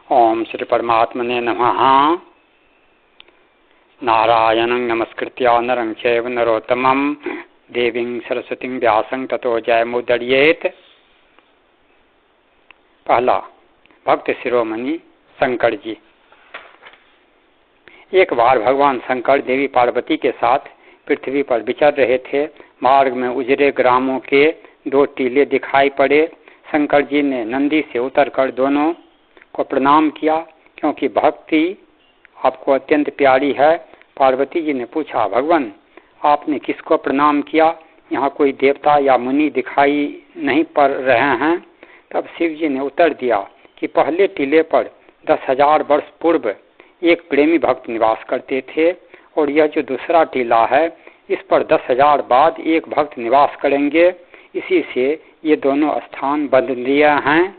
ओम श्री परमात्मने नमः। नारायणं नमस्कृत्य नरं चैव नरोत्तमं देवीं सरस्वतीं व्यासं ततो जयमुदीरयेत्। पहला, भक्त शिरोमणि शंकर जी। एक बार भगवान शंकर देवी पार्वती के साथ पृथ्वी पर विचर रहे थे। मार्ग में उजरे ग्रामों के 2 टीले दिखाई पड़े। शंकर जी ने नंदी से उतरकर दोनों को प्रणाम किया, क्योंकि भक्ति आपको अत्यंत प्यारी है। पार्वती जी ने पूछा, भगवान आपने किसको प्रणाम किया? यहाँ कोई देवता या मुनि दिखाई नहीं पड़ रहे हैं। तब शिव जी ने उत्तर दिया कि पहले टीले पर 10,000 वर्ष पूर्व एक प्रेमी भक्त निवास करते थे, और यह जो दूसरा टीला है इस पर 10,000 बाद एक भक्त निवास करेंगे। इसी से ये दोनों स्थान बदल दिए हैं।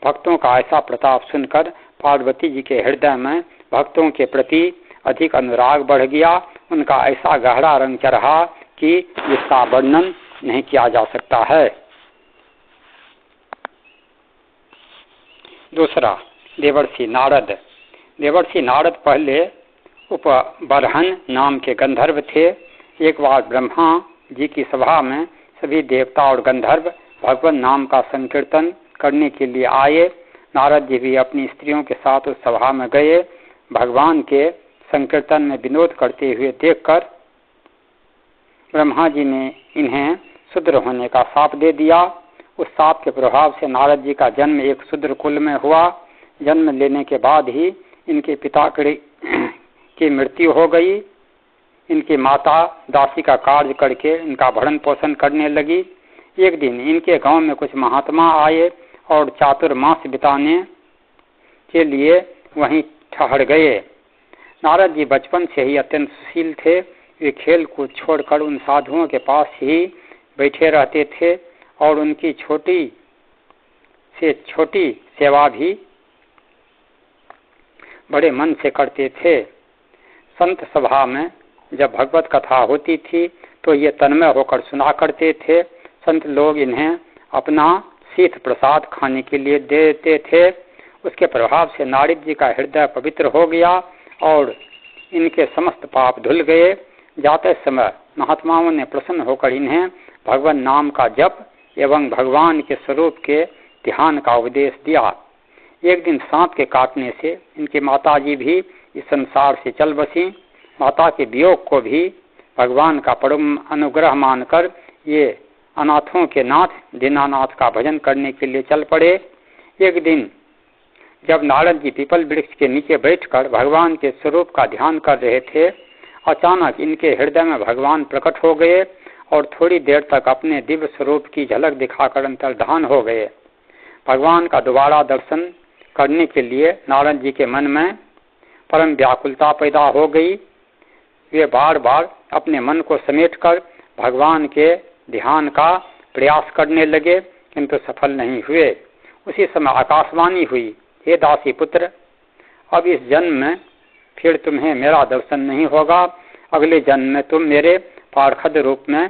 भक्तों का ऐसा प्रताप सुनकर पार्वती जी के हृदय में भक्तों के प्रति अधिक अनुराग बढ़ गया। उनका ऐसा गहरा रंग चढ़ा कि इसका वर्णन नहीं किया जा सकता है। दूसरा, देवर्षि नारद। देवर्षि नारद पहले उपबरहन नाम के गंधर्व थे। एक बार ब्रह्मा जी की सभा में सभी देवता और गंधर्व भगवान नाम का संकीर्तन करने के लिए आए। नारद जी भी अपनी स्त्रियों के साथ उस सभा में गए। भगवान के संकीर्तन में विनोद करते हुए देखकर ब्रह्मा जी ने इन्हें शूद्र होने का शाप दे दिया। उस शाप के प्रभाव से नारद जी का जन्म एक शूद्र कुल में हुआ। जन्म लेने के बाद ही इनके पिता की मृत्यु हो गई। इनकी माता दासी का कार्य करके इनका भरण पोषण करने लगी। एक दिन इनके गांव में कुछ महात्मा आए और चातुर्मास बिताने के लिए वहीं ठहर गए। नारद जी बचपन से ही अत्यंत सुशील थे। वे खेल कूद छोड़कर उन साधुओं के पास ही बैठे रहते थे और उनकी छोटी से छोटी सेवा भी बड़े मन से करते थे। संत सभा में जब भगवत कथा होती थी तो ये तन्मय होकर सुना करते थे। संत लोग इन्हें अपना शीत प्रसाद खाने के लिए देते थे। उसके प्रभाव से नारद जी का हृदय पवित्र हो गया और इनके समस्त पाप धुल गए। जाते समय महात्माओं ने प्रसन्न होकर इन्हें भगवान नाम का जप एवं भगवान के स्वरूप के ध्यान का उपदेश दिया। एक दिन सांप के काटने से इनकी माता जी भी इस संसार से चल बसी। माता के वियोग को भी भगवान का परम अनुग्रह मानकर ये अनाथों के नाथ दीनानाथ का भजन करने के लिए चल पड़े। एक दिन जब नारद जी पीपल वृक्ष के नीचे बैठकर भगवान के स्वरूप का ध्यान कर रहे थे, अचानक इनके हृदय में भगवान प्रकट हो गए और थोड़ी देर तक अपने दिव्य स्वरूप की झलक दिखाकर अंतर्धान हो गए। भगवान का दोबारा दर्शन करने के लिए नारद जी के मन में परम व्याकुलता पैदा हो गई। वे बार बार अपने मन को समेटकर भगवान के ध्यान का प्रयास करने लगे, किंतु सफल नहीं हुए। उसी समय आकाशवाणी हुई, हे दासी पुत्र, अब इस जन्म में फिर तुम्हें मेरा दर्शन नहीं होगा। अगले जन्म में तुम मेरे पार्षद रूप में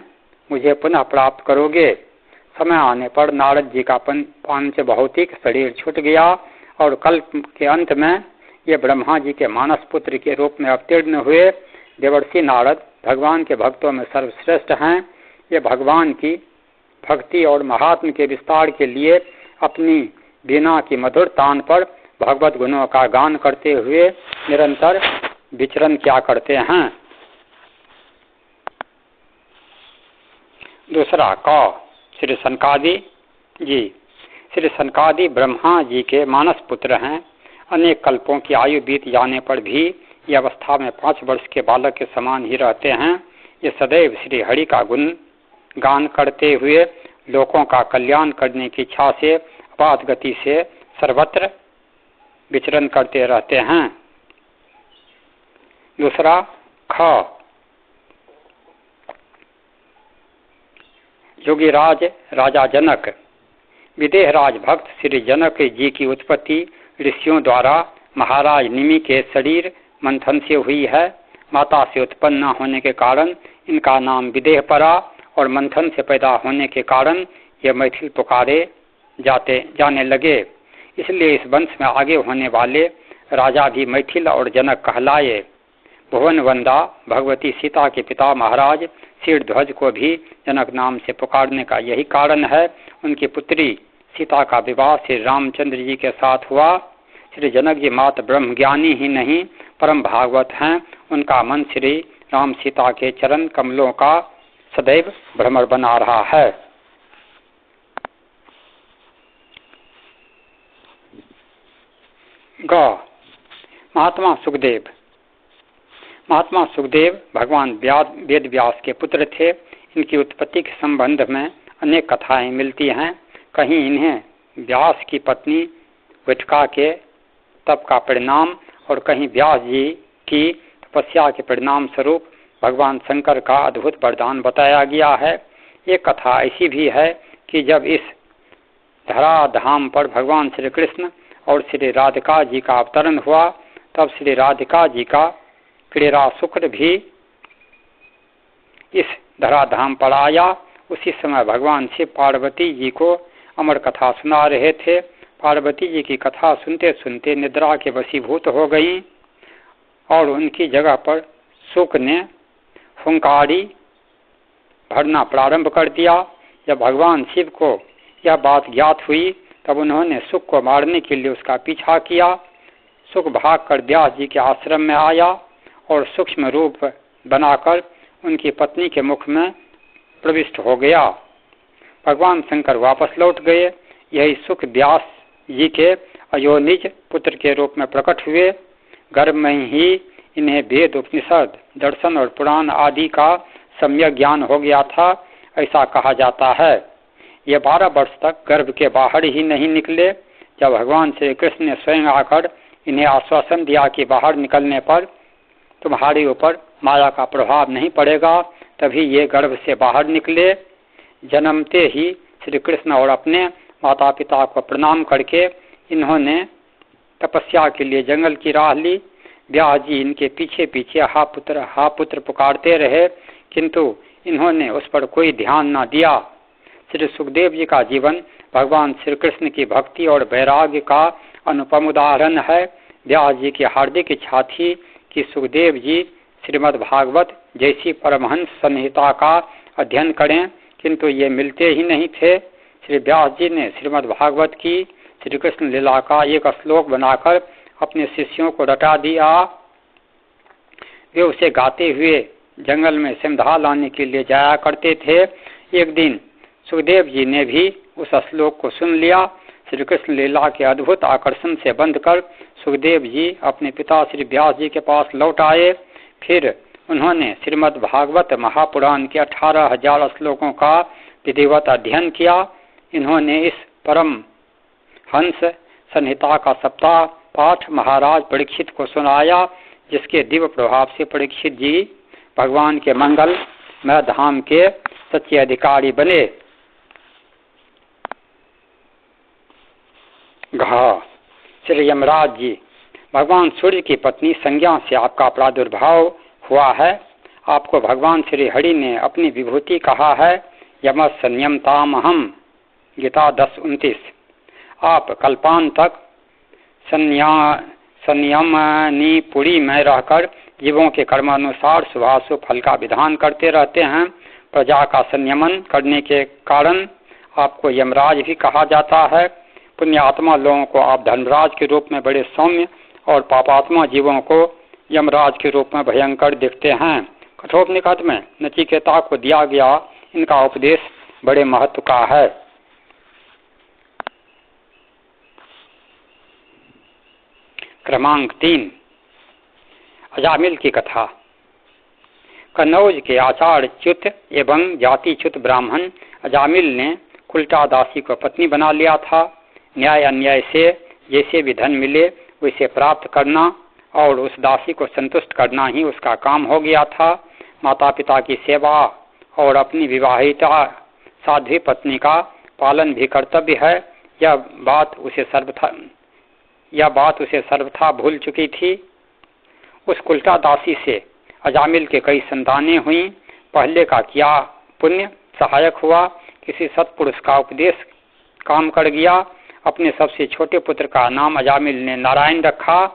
मुझे पुनः प्राप्त करोगे। समय आने पर नारद जी का पांच भौतिक शरीर छूट गया और कल्प के अंत में ये ब्रह्मा जी के मानस पुत्र के रूप में अवतीर्ण हुए। देवर्षि नारद भगवान के भक्तों में सर्वश्रेष्ठ हैं। ये भगवान की भक्ति और महात्म के विस्तार के लिए अपनी वीणा की मधुर तान पर भगवत गुणों का गान करते हुए निरंतर विचरण किया करते हैं। दूसरा, श्री सनकादि जी। श्री सनकादि ब्रह्मा जी के मानस पुत्र हैं। अनेक कल्पों की आयु बीत जाने पर भी ये अवस्था में 5 वर्ष के बालक के समान ही रहते हैं। ये सदैव श्री हरि का गुण गान करते हुए लोगों का कल्याण करने की इच्छा से अपात गति से सर्वत्र विचरण करते रहते हैं। दूसरा, योगीराज राजा जनक। विदेहराज भक्त श्री जनक जी की उत्पत्ति ऋषियों द्वारा महाराज निमि के शरीर मंथन से हुई है। माता से उत्पन्न न होने के कारण इनका नाम विदेह पड़ा और मंथन से पैदा होने के कारण ये मैथिल पुकारे जाने लगे। इसलिए इस वंश में आगे होने वाले राजा भी मैथिल और जनक कहलाए। भुवन वंदा भगवती सीता के पिता महाराज शीर्ध्वज को भी जनक नाम से पुकारने का यही कारण है। उनकी पुत्री सीता का विवाह श्री रामचंद्र जी के साथ हुआ। श्री जनक जी मात्र ब्रह्म ज्ञानी ही नहीं परम भागवत हैं। उनका मन श्री राम सीता के चरण कमलों का सदैव भ्रमर बना रहा है। ग महात्मा सुखदेव। महात्मा सुखदेव भगवान वेद व्यास के पुत्र थे। इनकी उत्पत्ति के संबंध में अनेक कथाएं मिलती हैं। कहीं इन्हें व्यास की पत्नी विठका के तप का परिणाम और कहीं व्यास जी की तपस्या के परिणाम स्वरूप भगवान शंकर का अद्भुत वरदान बताया गया है। एक कथा ऐसी भी है कि जब इस धराधाम पर भगवान श्री कृष्ण और श्री राधिका जी का अवतरण हुआ तब श्री राधिका जी का क्रीड़ा शुक्र भी इस धराधाम पर आया। उसी समय भगवान शिव पार्वती जी को अमर कथा सुना रहे थे। पार्वती जी की कथा सुनते सुनते निद्रा के वशीभूत हो गई और उनकी जगह पर शुक ने हुंकारी भरना प्रारंभ कर दिया। जब भगवान शिव को यह बात ज्ञात हुई तब उन्होंने शुक को मारने के लिए उसका पीछा किया। शुक भागकर व्यास जी के आश्रम में आया और सूक्ष्म रूप बनाकर उनकी पत्नी के मुख में प्रविष्ट हो गया। भगवान शंकर वापस लौट गए। यही शुक व्यास जी के अयोनिज पुत्र के रूप में प्रकट हुए। गर्भ में ही इन्हें वेद उपनिषद दर्शन और पुराण आदि का सम्यक ज्ञान हो गया था, ऐसा कहा जाता है। ये 12 वर्ष तक गर्भ के बाहर ही नहीं निकले। जब भगवान श्री कृष्ण ने स्वयं आकर इन्हें आश्वासन दिया कि बाहर निकलने पर तुम्हारे ऊपर माया का प्रभाव नहीं पड़ेगा, तभी ये गर्भ से बाहर निकले। जन्मते ही श्री कृष्ण और अपने माता पिता को प्रणाम करके इन्होंने तपस्या के लिए जंगल की राह ली। व्यास जी इनके पीछे पीछे हा पुत्र पुकारते रहे, किंतु इन्होंने उस पर कोई ध्यान न दिया। श्री सुखदेव जी का जीवन भगवान श्री कृष्ण की भक्ति और वैराग्य का अनुपम उदाहरण है। व्यास जी की हार्दिक इच्छा थी कि सुखदेव जी श्रीमद् भागवत जैसी परमहंस संहिता का अध्ययन करें, किंतु ये मिलते ही नहीं थे। श्री व्यास जी ने श्रीमद् भागवत की श्री कृष्ण लीला का एक श्लोक बनाकर अपने शिष्यों को रटा दिया। वे उसे गाते हुए जंगल में सिमधा लाने के लिए जाया करते थे। एक दिन सुखदेव जी ने भी उस श्लोक को सुन लिया। श्री कृष्ण लीला के अद्भुत आकर्षण से बंधकर सुखदेव जी अपने पिता श्री व्यास जी के पास लौट आए। फिर उन्होंने श्रीमद् भागवत महापुराण के 18,000 श्लोकों का विधिवत अध्ययन किया। इन्होंने इस परम हंस संहिता का सप्ताह पाठ महाराज परीक्षित को सुनाया, जिसके दिव्य प्रभाव से परीक्षित जी भगवान के मंगल में धाम के सच्चे अधिकारी बने। श्री यमराज जी, भगवान सूर्य की पत्नी संज्ञा से आपका प्रादुर्भाव हुआ है। आपको भगवान श्री हरि ने अपनी विभूति कहा है। यम संयमतामहम, गीता 10:29। आप कल्पांत तक संयमनी पुरी में रहकर जीवों के कर्मानुसार शुभाशुभ फल का विधान करते रहते हैं। प्रजा का संयमन करने के कारण आपको यमराज भी कहा जाता है। पुण्यात्मा लोगों को आप धर्मराज के रूप में बड़े सौम्य और पापात्मा जीवों को यमराज के रूप में भयंकर दिखते हैं। कठोपनिषद में नचिकेता को दिया गया इनका उपदेश बड़े महत्व का है। क्रमांक 3, अजामिल की कथा। कन्नौज के आचार्यच्युत एवं जातिच्युत ब्राह्मण अजामिल ने कुलटा दासी को पत्नी बना लिया था। न्याय अन्याय से जैसे भी धन मिले वैसे प्राप्त करना और उस दासी को संतुष्ट करना ही उसका काम हो गया था। माता पिता की सेवा और अपनी विवाहिता साध्वी पत्नी का पालन भी कर्तव्य है। यह बात उसे सर्वथा भूल चुकी थी। उस कुलटा दासी से अजामिल के कई संतानें हुई। पहले का किया पुण्य सहायक हुआ। किसी सत्पुरुष का उपदेश काम कर गया। अपने सबसे छोटे पुत्र का नाम अजामिल ने नारायण रखा।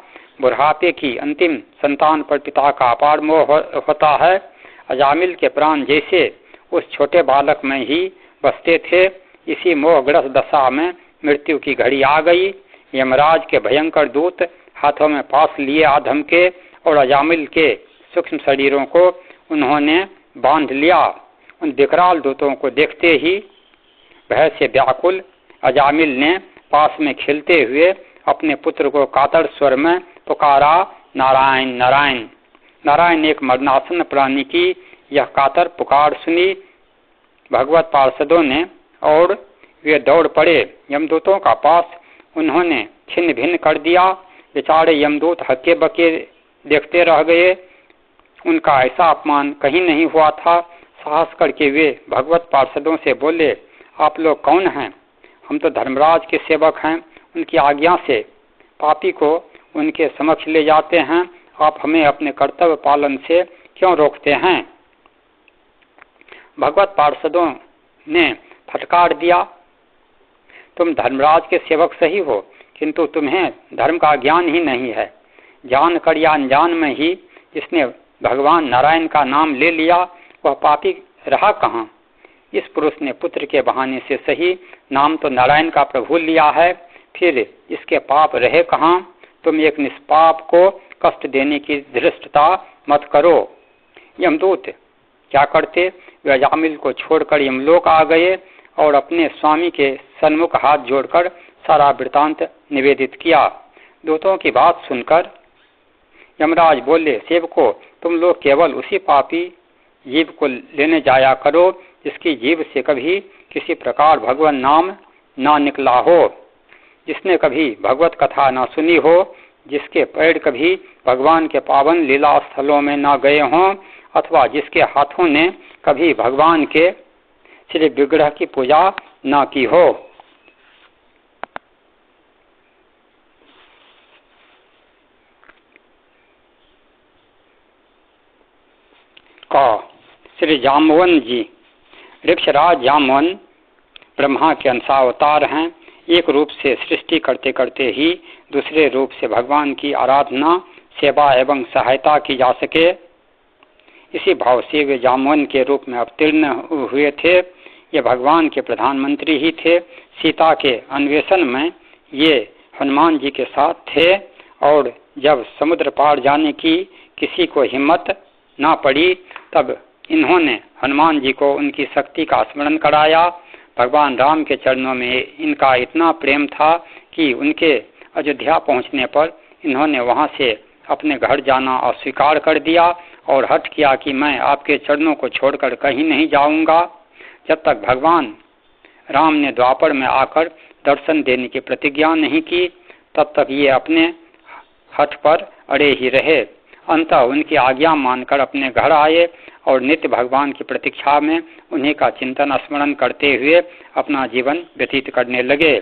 बुढ़ापे की अंतिम संतान पर पिता का अपार मोह होता है। अजामिल के प्राण जैसे उस छोटे बालक में ही बसते थे। इसी मोहग्रस्त दशा में मृत्यु की घड़ी आ गई। यमराज के भयंकर दूत हाथों में पास लिए आधम के और अजामिल के सूक्ष्म शरीरों को उन्होंने बांध लिया। उन विकराल दूतों को देखते ही भय से व्याकुल अजामिल ने पास में खेलते हुए अपने पुत्र को कातर स्वर में पुकारा, नारायण नारायण। नारायण एक मरणासन प्राणी की यह कातर पुकार सुनी भगवत पार्षदों ने और वे दौड़ पड़े यमदूतों का पास। उन्होंने छिन्न भिन्न कर दिया। बेचारे यमदूत हक्के बके देखते रह गए। उनका ऐसा अपमान कहीं नहीं हुआ था। साहस करके वे भगवत पार्षदों से बोले, आप लोग कौन हैं? हम तो धर्मराज के सेवक हैं। उनकी आज्ञा से पापी को उनके समक्ष ले जाते हैं। आप हमें अपने कर्तव्य पालन से क्यों रोकते हैं? भगवत पार्षदों ने फटकार दिया, तुम धर्मराज के सेवक सही हो, किंतु तुम्हें धर्म का ज्ञान ही नहीं है। जानकर या अनजान में ही जिसने भगवान नारायण का नाम ले लिया वह पापी रहा कहाँ? इस पुरुष ने पुत्र के बहाने से सही नाम तो नारायण का प्रभु लिया है, फिर इसके पाप रहे कहाँ? तुम एक निष्पाप को कष्ट देने की धृष्टता मत करो। यमदूत क्या करते? वे अजामिल को छोड़कर यमलोक आ गए और अपने स्वामी के सन्मुख हाथ जोड़कर सारा वृतांत निवेदित किया। दूतों की बात सुनकर यमराज बोले, सेवको, तुम लोग केवल उसी पापी जीव को लेने जाया करो जिसकी जीव से कभी किसी प्रकार भगवान नाम ना निकला हो, जिसने कभी भगवत कथा ना सुनी हो, जिसके पैर कभी भगवान के पावन लीला स्थलों में ना गए हों, अथवा जिसके हाथों ने कभी भगवान के श्री विग्रह की पूजा ना की हो। श्री जामवन जी, वृक्षराज जामवन ब्रह्मा के अंशावतार हैं। एक रूप से सृष्टि करते करते ही दूसरे रूप से भगवान की आराधना, सेवा एवं सहायता की जा सके, इसी भाव से वे जामवन के रूप में अवतीर्ण हुए थे। ये भगवान के प्रधानमंत्री ही थे। सीता के अन्वेषण में ये हनुमान जी के साथ थे और जब समुद्र पार जाने की किसी को हिम्मत ना पड़ी तब इन्होंने हनुमान जी को उनकी शक्ति का स्मरण कराया। भगवान राम के चरणों में इनका इतना प्रेम था कि उनके अयोध्या पहुंचने पर इन्होंने वहां से अपने घर जाना अस्वीकार कर दिया और हठ किया कि मैं आपके चरणों को छोड़कर कहीं नहीं जाऊंगा। जब तक भगवान राम ने द्वापर में आकर दर्शन देने की प्रतिज्ञा नहीं की तब तक ये अपने हठ पर अड़े ही रहे। अंततः उनकी आज्ञा मानकर अपने घर आए और नित्य भगवान की प्रतीक्षा में उन्हीं का चिंतन स्मरण करते हुए अपना जीवन व्यतीत करने लगे।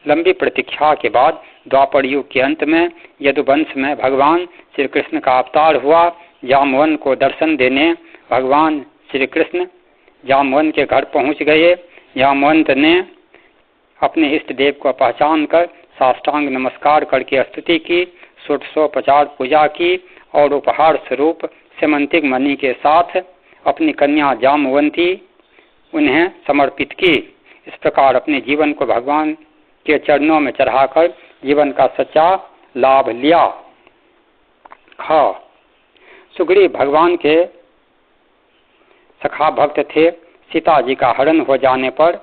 लंबी प्रतीक्षा के बाद द्वापर युग के अंत में यदुवंश में भगवान श्री कृष्ण का अवतार हुआ। जामवन को दर्शन देने भगवान श्री कृष्ण जामवन के घर पहुंच गए। जामवंत ने अपने इष्ट देव को पहचान कर साष्टांग नमस्कार करके स्तुति की, 150 पूजा की और उपहार स्वरूप सेमंतिक मणि के साथ अपनी कन्या जामवंती उन्हें समर्पित की। इस प्रकार अपने जीवन को भगवान के चरणों में चढ़ाकर जीवन का सच्चा लाभ लिया। सुग्रीव भगवान के सखा भक्त थे। सीता जी का हरण हो जाने पर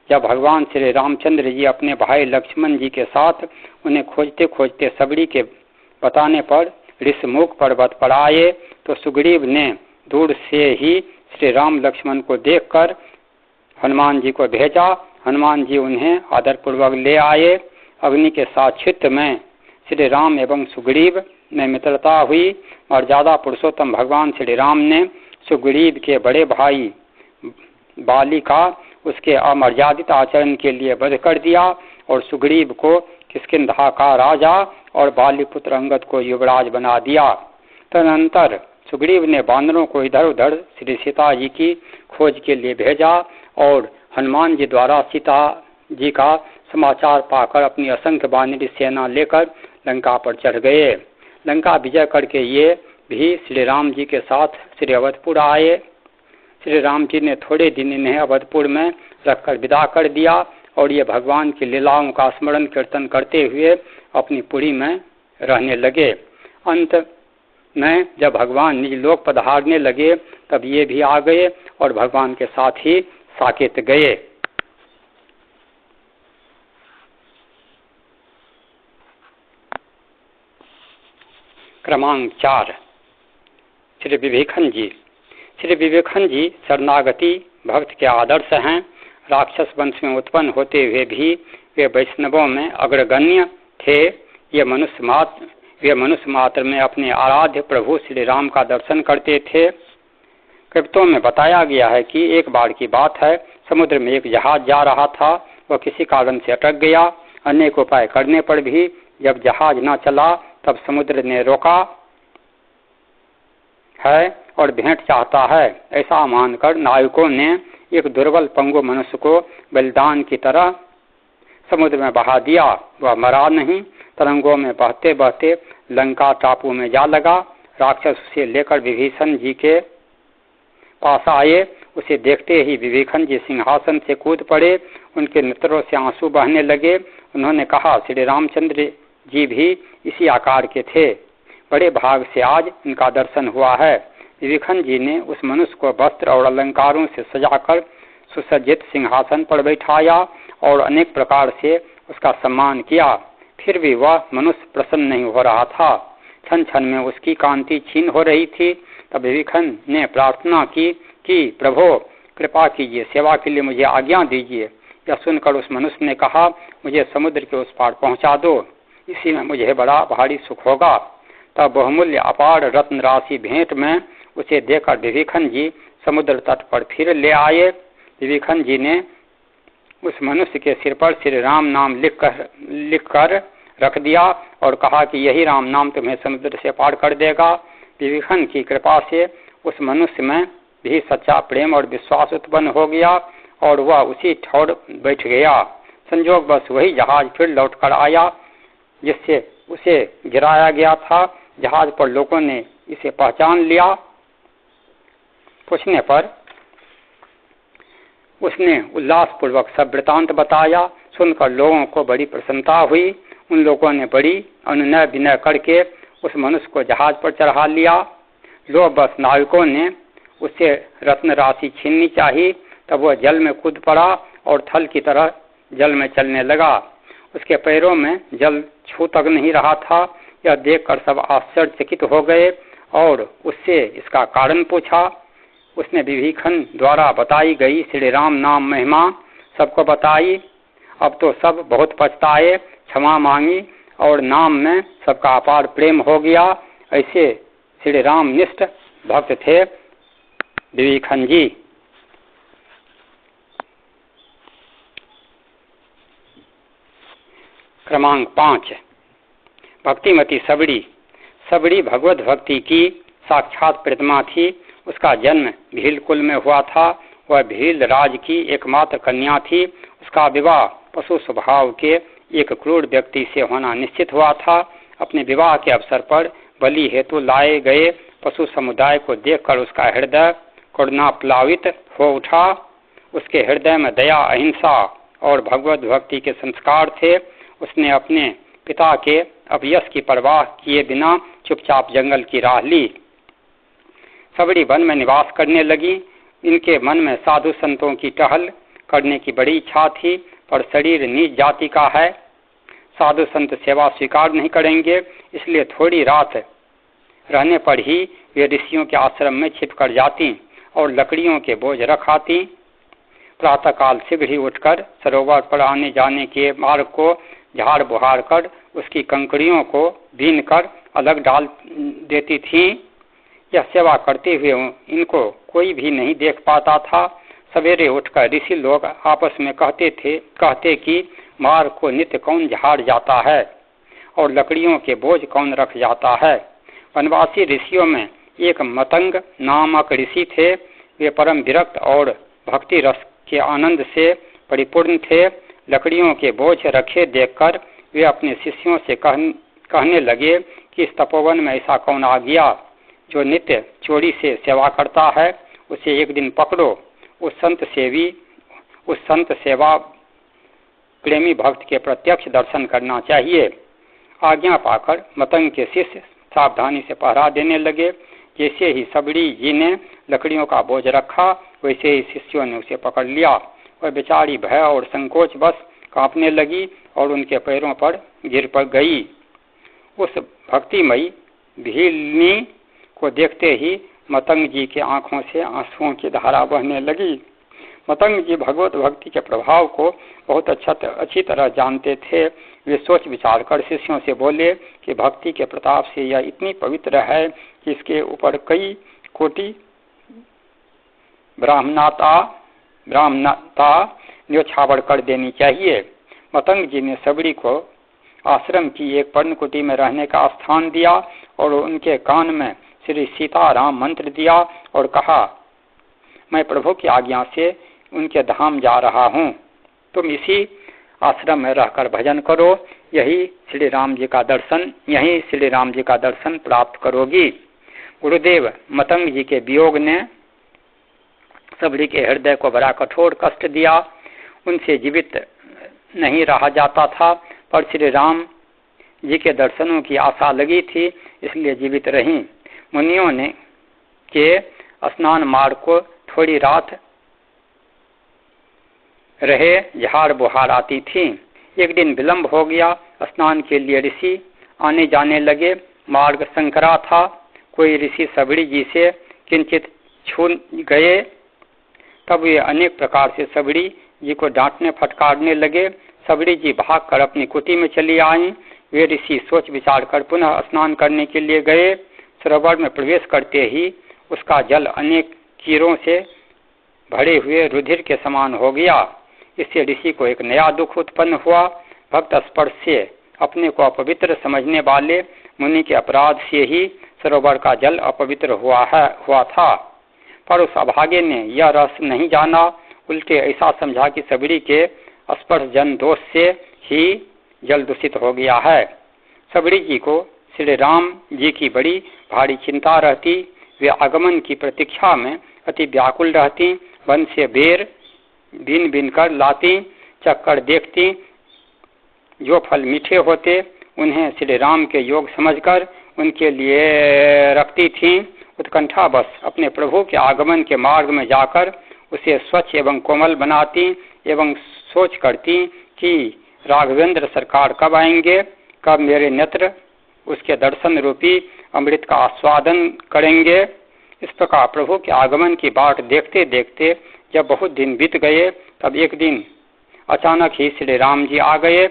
जब भगवान श्री रामचंद्र जी अपने भाई लक्ष्मण जी के साथ उन्हें खोजते खोजते सगड़ी के बताने पर ऋषमुख पर्वत पर आए तो सुग्रीव ने दूर से ही श्री राम लक्ष्मण को देखकर हनुमान जी को भेजा। हनुमान जी उन्हें आदरपूर्वक ले आए। अग्नि के साक्षित्व में श्री राम एवं सुग्रीव में मित्रता हुई। मर्यादा पुरुषोत्तम भगवान श्री राम ने सुग्रीव के बड़े भाई बाली का उसके अमर्यादित आचरण के लिए वध कर दिया और सुग्रीव को किष्किंधा का राजा और बाली पुत्र अंगद को युवराज बना दिया। तदनंतर सुग्रीव ने बानरों को इधर उधर श्री सीता जी की खोज के लिए भेजा और हनुमान जी द्वारा सीता जी का समाचार पाकर अपनी असंख्य बानरी सेना लेकर लंका पर चढ़ गए। लंका विजय करके ये भी श्री राम जी के साथ श्री अवधपुर आए। श्री राम जी ने थोड़े दिन इन्हें अवधपुर में रखकर विदा कर दिया और ये भगवान की लीलाओं का स्मरण कीर्तन करते हुए अपनी पुरी में रहने लगे। अंत में जब भगवान निज लोक पधारने लगे तब ये भी आ गए और भगवान के साथ ही साकेत गए। क्रमांक 4 श्री विवेकानंद जी। श्री विवेकानंद जी शरणागति भक्त के आदर्श हैं। राक्षस वंश में उत्पन्न होते हुए भी वे वैष्णवों में अग्रगण्य थे। ये मनुष्य मात्र में अपने आराध्य प्रभु श्री राम का दर्शन करते थे। कविताओं में बताया गया है कि एक बार की बात है, समुद्र में एक जहाज जा रहा था। वह किसी कारण से अटक गया। अनेक उपाय करने पर भी जब जहाज न चला तब समुद्र ने रोका है और भेंट चाहता है। ऐसा मानकर नाविकों ने एक दुर्बल पंगु मनुष्य को बलिदान की तरह समुद्र में बहा दिया। वह मरा नहीं, तरंगों में बहते बहते लंका टापू में जा लगा। राक्षस उसे लेकर विभीषण जी के पास आए। उसे देखते ही विभीषण जी सिंहासन से कूद पड़े। उनके नेत्रों से आंसू बहने लगे। उन्होंने कहा, श्री रामचंद्र जी भी इसी आकार के थे। बड़े भाग से आज इनका दर्शन हुआ है। विभीषण जी ने उस मनुष्य को वस्त्र और अलंकारों से सजाकर सुसज्जित सिंहासन पर बैठाया और अनेक प्रकार से उसका सम्मान किया। फिर भी वह मनुष्य प्रसन्न नहीं हो रहा था। क्षण क्षण में उसकी कांति क्षीण हो रही थी। तब विभीषण ने प्रार्थना की कि प्रभु कृपा कीजिए, सेवा के लिए मुझे आज्ञा दीजिए। यह सुनकर उस मनुष्य ने कहा, मुझे समुद्र के उस पार पहुंचा दो, इसी में मुझे बड़ा भारी सुख होगा। तब बहुमूल्य अपार रत्न राशि भेंट में उसे देकर विभीषण जी समुद्र तट पर फिर ले आए। विभीषण जी ने उस मनुष्य के सिर पर श्री राम नाम लिख कर रख दिया और कहा कि यही राम नाम तुम्हें समुद्र से पार कर देगा। विभीषण की कृपा से उस मनुष्य में भी सच्चा प्रेम और विश्वास उत्पन्न हो गया और वह उसी ठौर बैठ गया। संयोग बस वही जहाज फिर लौट कर आया जिससे उसे गिराया गया था। जहाज पर लोगों ने इसे पहचान लिया। पूछने पर उसने उल्लासपूर्वक सब वृतांत बताया। सुनकर लोगों को बड़ी प्रसन्नता हुई। उन लोगों ने बड़ी अनुनय विनय करके उस मनुष्य को जहाज पर चढ़ा लिया। लोग बस नाविकों ने उससे रत्न राशि छीननी चाहिए। तब वह जल में कूद पड़ा और थल की तरह जल में चलने लगा। उसके पैरों में जल छू तक नहीं रहा था। यह देखकर सब आश्चर्यचकित हो गए और उससे इसका कारण पूछा। उसने विभीषण द्वारा बताई गई श्री राम नाम महिमा सबको बताई। अब तो सब बहुत पछताए, क्षमा मांगी और नाम में सबका अपार प्रेम हो गया। ऐसे श्री राम निष्ठ भक्त थे विभीषण जी। क्रमांक 5 भक्तिमती सबड़ी। सबड़ी भगवत भक्ति की साक्षात प्रतिमा थी। उसका जन्म भील कुल में हुआ था। वह भील राज की एकमात्र कन्या थी। उसका विवाह पशु स्वभाव के एक क्रूर व्यक्ति से होना निश्चित हुआ था। अपने विवाह के अवसर पर बलि हेतु लाए गए पशु समुदाय को देखकर उसका हृदय करुणा प्लावित हो उठा। उसके हृदय में दया, अहिंसा और भगवत भक्ति के संस्कार थे। उसने अपने पिता के अपयश की परवाह किए बिना चुपचाप जंगल की राह ली। सबड़ी वन में निवास करने लगी। इनके मन में साधु संतों की टहल करने की बड़ी इच्छा थी, पर शरीर नीच जाति का है। साधु संत सेवा स्वीकार नहीं करेंगे, इसलिए थोड़ी रात रहने पर ही वे ऋषियों के आश्रम में छिप कर जाती और लकड़ियों के बोझ रख आती। प्रातःकाल शीघ्र ही उठकर सरोवर पर आने जाने के मार्ग को झाड़ बुहार कर उसकी कंकड़ियों को बीन कर अलग डाल देती थी। यह सेवा करते हुए इनको कोई भी नहीं देख पाता था। सवेरे उठकर ऋषि लोग आपस में कहते कि मार्ग को नित्य कौन झाड़ जाता है और लकड़ियों के बोझ कौन रख जाता है। वनवासी ऋषियों में एक मतंग नामक ऋषि थे। वे परम विरक्त और भक्ति रस के आनंद से परिपूर्ण थे। लकड़ियों के बोझ रखे देखकर वे अपने शिष्यों से कहने लगे कि इस तपोवन में ऐसा कौन आ गया जो नित्य चोरी से सेवा करता है, उसे एक दिन पकड़ो। उस संत सेवा प्रेमी भक्त के प्रत्यक्ष दर्शन करना चाहिए। आज्ञा पाकर मतंग के शिष्य सावधानी से पहरा देने लगे। जैसे ही सबड़ी जी ने लकड़ियों का बोझ रखा, वैसे ही शिष्यों ने उसे पकड़ लिया। वह बेचारी भय और संकोच बस कांपने लगी और उनके पैरों पर गिर पड़ गई। उस भक्तिमयी भीलनी को देखते ही मतंग जी के आंखों से आंसुओं की धारा बहने लगी। मतंग जी भगवत भक्ति के प्रभाव को बहुत अच्छी तरह जानते थे। वे सोच विचार कर शिष्यों से बोले कि भक्ति के प्रताप से यह इतनी पवित्र है कि इसके ऊपर कई कोटि ब्राह्मणता न्योछावर कर देनी चाहिए। मतंग जी ने सबड़ी को आश्रम की एक पर्णकुटी में रहने का स्थान दिया और उनके कान में श्री सीताराम मंत्र दिया और कहा, मैं प्रभु की आज्ञा से उनके धाम जा रहा हूँ, तुम इसी आश्रम में रहकर भजन करो, यही श्री राम जी का दर्शन प्राप्त करोगी। गुरुदेव मतंग जी के वियोग ने सबड़ी के हृदय को बड़ा कठोर कष्ट दिया। उनसे जीवित नहीं रहा जाता था, पर श्री राम जी के दर्शनों की आशा लगी थी, इसलिए जीवित रहीं। मुनियों ने के स्नान मार्ग को थोड़ी रात रहे झाड़ बुहार आती थी। एक दिन विलंब हो गया। स्नान के लिए ऋषि आने जाने लगे। मार्ग संकरा था। कोई ऋषि सबड़ी जी से किंचित छू गए, तब वे अनेक प्रकार से सबड़ी जी को डांटने फटकारने लगे। सबड़ी जी भागकर अपनी कुटी में चली आईं। वे ऋषि सोच विचार कर पुनः स्नान करने के लिए गए। सरोवर में प्रवेश करते ही उसका जल अनेक कीड़ों से भरे हुए रुधिर के समान हो गया। इससे ऋषि को एक नया दुख उत्पन्न हुआ। भक्त स्पर्श से अपने को अपवित्र समझने वाले मुनि के अपराध से ही सरोवर का जल अपवित्र हुआ था, पर उस अभागे ने यह रहस्य नहीं जाना। उल्टे ऐसा समझा कि सबड़ी के स्पर्श जन दोष से ही जल दूषित हो गया है। सबड़ी जी को श्री राम जी की बड़ी भारी चिंता रहती। वे आगमन की प्रतीक्षा में अति व्याकुल रहती। वन से बेर बीन बीन कर लाती, चक्कर देखती। जो फल मीठे होते उन्हें श्री राम के योग समझकर उनके लिए रखती थीं। उत्कंठा बस अपने प्रभु के आगमन के मार्ग में जाकर उसे स्वच्छ एवं कोमल बनाती एवं सोच करती कि राघवेंद्र सरकार कब आएंगे, कब मेरे नेत्र उसके दर्शन रूपी अमृत का आस्वादन करेंगे। इस प्रकार प्रभु के आगमन की बाट देखते देखते जब बहुत दिन बीत गए, तब एक दिन अचानक ही श्री राम जी आ गए।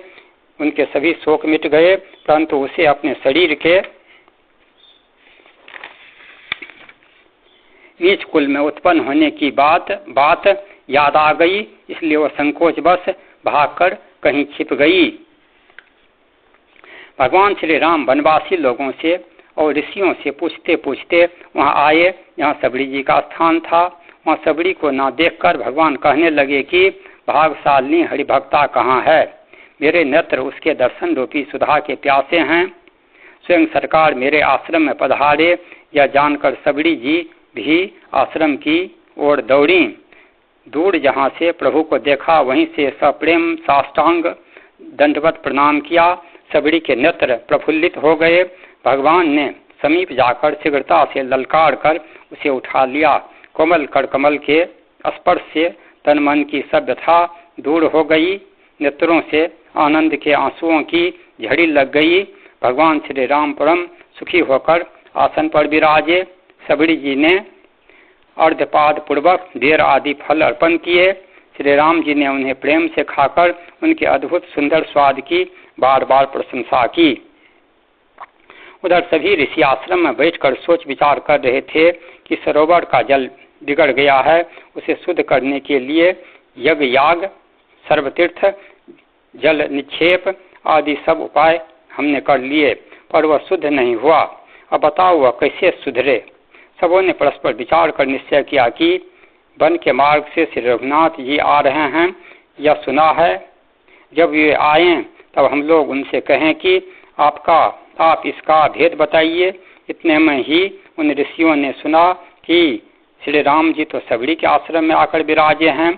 उनके सभी शोक मिट गए, परंतु उसे अपने शरीर के नीच कुल में उत्पन्न होने की बात याद आ गई। इसलिए वह संकोच बस भागकर कहीं छिप गई। भगवान श्री राम वनवासी लोगों से और ऋषियों से पूछते पूछते वहां आए जहां सबड़ी जी का स्थान था। वहां सबड़ी को ना देखकर भगवान कहने लगे कि भागशालिनी हरिभक्ता कहाँ है, मेरे नेत्र उसके दर्शन रूपी सुधा के प्यासे हैं। स्वयं सरकार मेरे आश्रम में पधारे। यह जानकर सबड़ी जी भी आश्रम की ओर दौड़ी। दूर जहाँ से प्रभु को देखा, वहीं से सप्रेम साष्टांग दंडवत प्रणाम किया। सबड़ी के नेत्र प्रफुल्लित हो गए। भगवान ने समीप जाकर शीघ्रता से ललकार कर उसे उठा लिया। कोमल कड़कमल के स्पर्श से तन मन की सब व्यथा दूर हो गई। नेत्रों से आनंद के आंसुओं की झड़ी लग गई। भगवान श्री राम परम सुखी होकर आसन पर विराजे। सबड़ी जी ने अर्धपाद पूर्वक देर आदि फल अर्पण किए। श्री राम जी ने उन्हें प्रेम से खाकर उनके अद्भुत सुंदर स्वाद की बार बार प्रशंसा की। उधर सभी ऋषि आश्रम में बैठकर सोच विचार कर रहे थे कि सरोवर का जल बिगड़ गया है, उसे शुद्ध करने के लिए यज्ञ याग, सर्वतीर्थ, जल निक्षेप आदि सब उपाय हमने कर लिए, पर वह शुद्ध नहीं हुआ। अब बताओ वह कैसे सुधरे। सबों ने परस्पर विचार कर निश्चय किया कि वन के मार्ग से श्री रघुनाथ जी आ रहे हैं, यह सुना है। जब वे आए तब हम लोग उनसे कहें कि आप इसका भेद बताइए। इतने में ही उन ऋषियों ने सुना कि श्री राम जी तो सबरी के आश्रम में आकर विराजे हैं।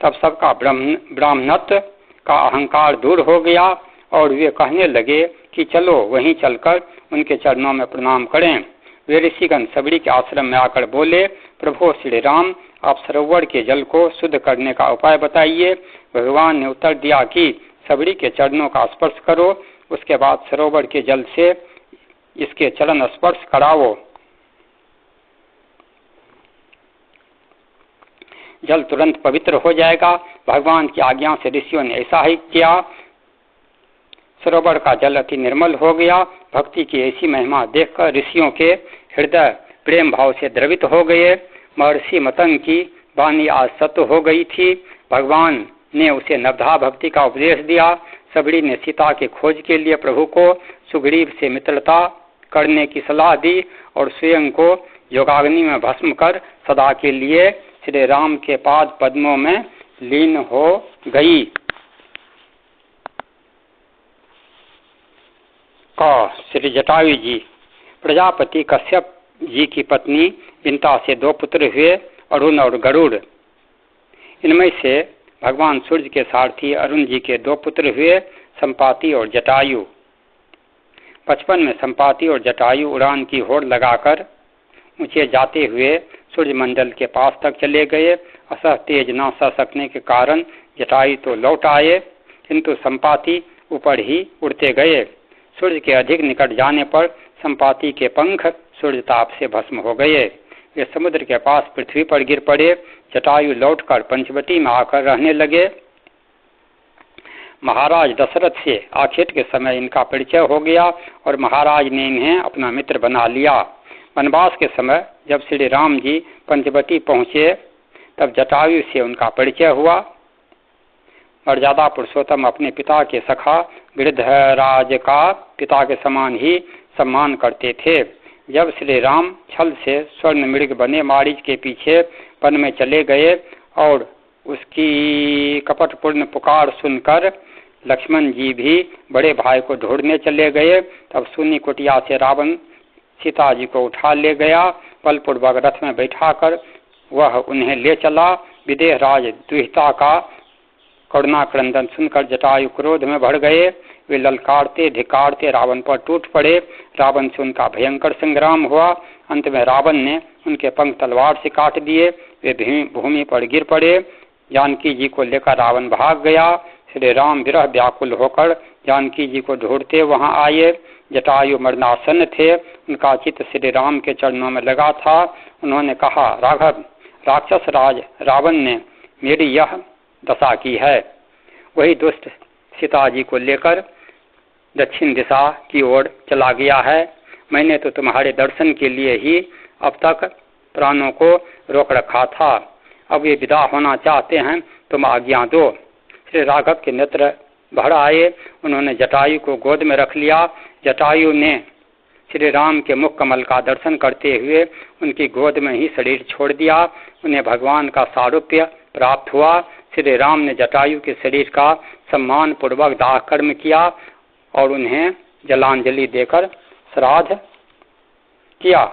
तब सबका ब्राह्मणत्व का अहंकार दूर हो गया और वे कहने लगे कि चलो वहीं चलकर उनके चरणों में प्रणाम करें। वे ऋषिगण सबरी के आश्रम में आकर बोले, प्रभु श्री राम, आप सरोवर के जल को शुद्ध करने का उपाय बताइए। भगवान ने उत्तर दिया कि सबरी के चरणों का स्पर्श करो, उसके बाद सरोवर के जल से इसके चरण स्पर्श कराओ, जल तुरंत पवित्र हो जाएगा। भगवान की आज्ञा से ऋषियों ने ऐसा ही किया। सरोवर का जल अति निर्मल हो गया। भक्ति की ऐसी महिमा देखकर ऋषियों के हृदय प्रेम भाव से द्रवित हो गए। महर्षि मतंग की वाणी आज सत्य हो गई थी। भगवान ने उसे नवधा भक्ति का उपदेश दिया। सबरी ने सीता के खोज के लिए प्रभु को सुग्रीव से मित्रता करने की सलाह दी और स्वयं को योगाग्नि में भस्म कर सदा के लिए श्री राम के पाद पद्मों में लीन हो गई। श्री जटायु जी, प्रजापति कश्यप जी की पत्नी विंता से 2 पुत्र हुए, अरुण और गरुड़। इनमें से भगवान सूर्य के सारथी अरुण जी के 2 पुत्र हुए, संपाति और जटायु। बचपन में संपाति और जटायु उड़ान की होड़ लगाकर ऊंचे जाते हुए सूर्य मंडल के पास तक चले गए। असह तेज न सह सकने के कारण जटायु तो लौट आए, किंतु संपाति ऊपर ही उड़ते गए। सूर्य के अधिक निकट जाने पर संपाति के पंख सूर्य ताप से भस्म हो गए। वे समुद्र के पास पृथ्वी पर गिर पड़े। जटायु लौटकर पंचवटी में आकर रहने लगे। महाराज दशरथ से आखेट के समय इनका परिचय हो गया और महाराज ने इन्हें अपना मित्र बना लिया। वनवास के समय जब श्री राम जी पंचवटी पहुँचे तब जटायु से उनका परिचय हुआ। मर्यादा पुरुषोत्तम अपने पिता के सखा गिरिधराज का पिता के समान ही सम्मान करते थे। जब श्री राम छल से स्वर्ण मृग बने मारीच के पीछे वन में चले गए और उसकी कपटपूर्ण पुकार सुनकर लक्ष्मण जी भी बड़े भाई को ढूंढने चले गए, तब सुनी कुटिया से रावण सीता जी को उठा ले गया। बलपूर्वक रथ में बैठाकर वह उन्हें ले चला। विदेह राज दुहिता का करुणा क्रंदन सुनकर जटायु क्रोध में भर गए। वे ललकारते धिकारते रावण पर टूट पड़े। रावण से उनका भयंकर संग्राम हुआ। अंत में रावण ने उनके पंख तलवार से काट दिए। वे भूमि पर गिर पड़े। जानकी जी को लेकर रावण भाग गया। श्री राम विरह व्याकुल होकर जानकी जी को ढूंढते वहां आए। जटायु मरणासन थे। उनका चित्त श्री राम के चरणों में लगा था। उन्होंने कहा, राघव, राक्षस राज रावण ने मेरी यह दशा की है। वही दुष्ट सीता जी को लेकर दक्षिण दिशा की ओर चला गया है। मैंने तो तुम्हारे दर्शन के लिए ही अब तक प्राणों को रोक रखा था। अब वे विदा होना चाहते हैं, तुम आज्ञा दो। श्री राघव के नेत्र भर आए। उन्होंने जटायु को गोद में रख लिया। जटायु ने श्री राम के मुख कमल का दर्शन करते हुए उनकी गोद में ही शरीर छोड़ दिया। उन्हें भगवान का सारूप्य प्राप्त हुआ। श्री राम ने जटायु के शरीर का सम्मान पूर्वक दाह कर्म किया और उन्हें जलांजलि देकर श्राद्ध किया।